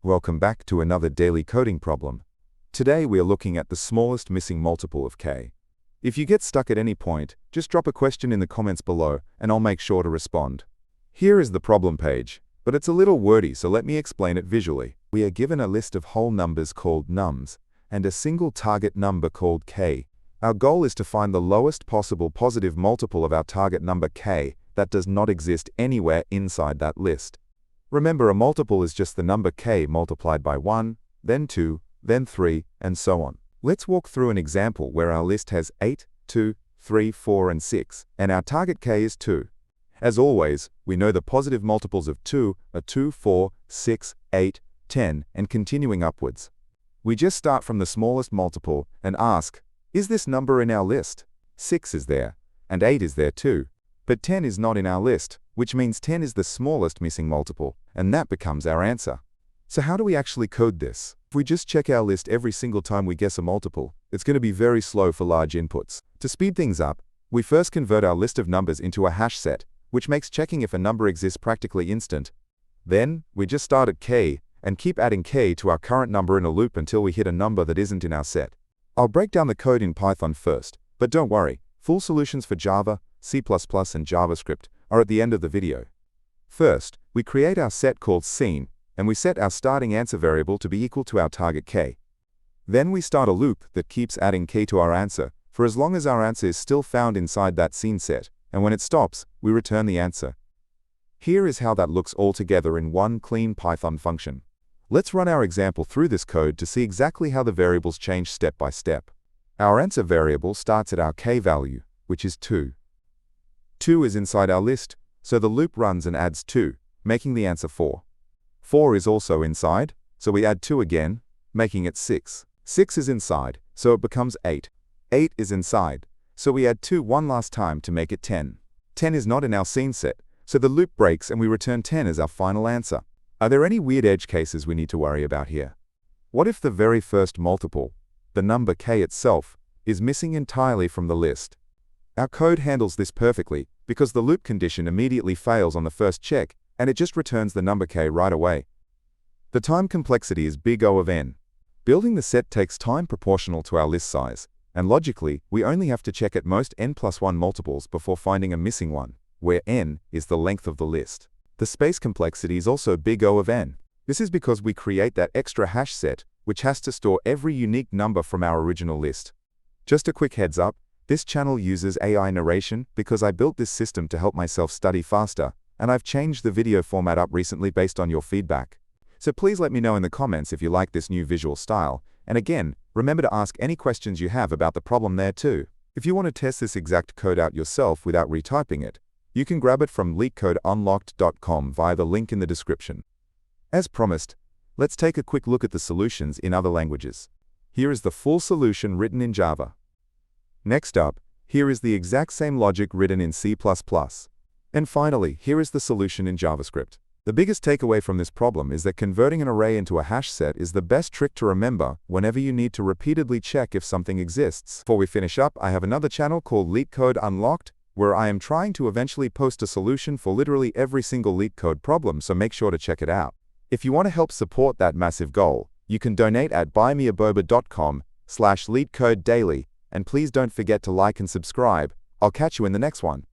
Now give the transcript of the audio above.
Welcome back to another daily coding problem. Today we are looking at the smallest missing multiple of k. If you get stuck at any point, just drop a question in the comments below and I'll make sure to respond. Here is the problem page, but it's a little wordy, so let me explain it visually. We are given a list of whole numbers called nums and a single target number called k. Our goal is to find the lowest possible positive multiple of our target number k that does not exist anywhere inside that list. Remember, a multiple is just the number k multiplied by 1, then 2, then 3, and so on. Let's walk through an example where our list has 8, 2, 3, 4, and 6, and our target k is 2. As always, we know the positive multiples of 2 are 2, 4, 6, 8, 10, and continuing upwards. We just start from the smallest multiple and ask, is this number in our list? 6 is there, and 8 is there too. But 10 is not in our list, which means 10 is the smallest missing multiple, and that becomes our answer. So how do we actually code this? If we just check our list every single time we guess a multiple, it's going to be very slow for large inputs. To speed things up, we first convert our list of numbers into a hash set, which makes checking if a number exists practically instant. Then, we just start at k, and keep adding k to our current number in a loop until we hit a number that isn't in our set. I'll break down the code in Python first, but don't worry, full solutions for Java, C++, and JavaScript are at the end of the video. First, we create our set called scene, and we set our starting answer variable to be equal to our target k. Then we start a loop that keeps adding k to our answer for as long as our answer is still found inside that scene set, and when it stops, we return the answer. Here is how that looks all together in one clean Python function. Let's run our example through this code to see exactly how the variables change step by step. Our answer variable starts at our k value, which is 2. 2 is inside our list, so the loop runs and adds 2, making the answer 4. 4 is also inside, so we add 2 again, making it 6. 6 is inside, so it becomes 8. 8 is inside, so we add 2 one last time to make it 10. 10 is not in our scene set, so the loop breaks and we return 10 as our final answer. Are there any weird edge cases we need to worry about here? What if the very first multiple, the number k itself, is missing entirely from the list? Our code handles this perfectly because the loop condition immediately fails on the first check and it just returns the number k right away. The time complexity is big O of n. Building the set takes time proportional to our list size, and logically, we only have to check at most n+1 multiples before finding a missing one, where n is the length of the list. The space complexity is also big O of n. This is because we create that extra hash set, which has to store every unique number from our original list. Just a quick heads up, this channel uses AI narration because I built this system to help myself study faster, and I've changed the video format up recently based on your feedback. So please let me know in the comments if you like this new visual style, and again, remember to ask any questions you have about the problem there too. If you want to test this exact code out yourself without retyping it, you can grab it from leetcodeunlocked.com via the link in the description. As promised, let's take a quick look at the solutions in other languages. Here is the full solution written in Java. Next up, here is the exact same logic written in C++. And finally, here is the solution in JavaScript. The biggest takeaway from this problem is that converting an array into a hash set is the best trick to remember whenever you need to repeatedly check if something exists. Before we finish up, I have another channel called Leetcode Unlocked, where I am trying to eventually post a solution for literally every single Leetcode problem, so make sure to check it out. If you want to help support that massive goal, you can donate at buymeaboba.com/LeetCodeDaily, and please don't forget to like and subscribe. I'll catch you in the next one.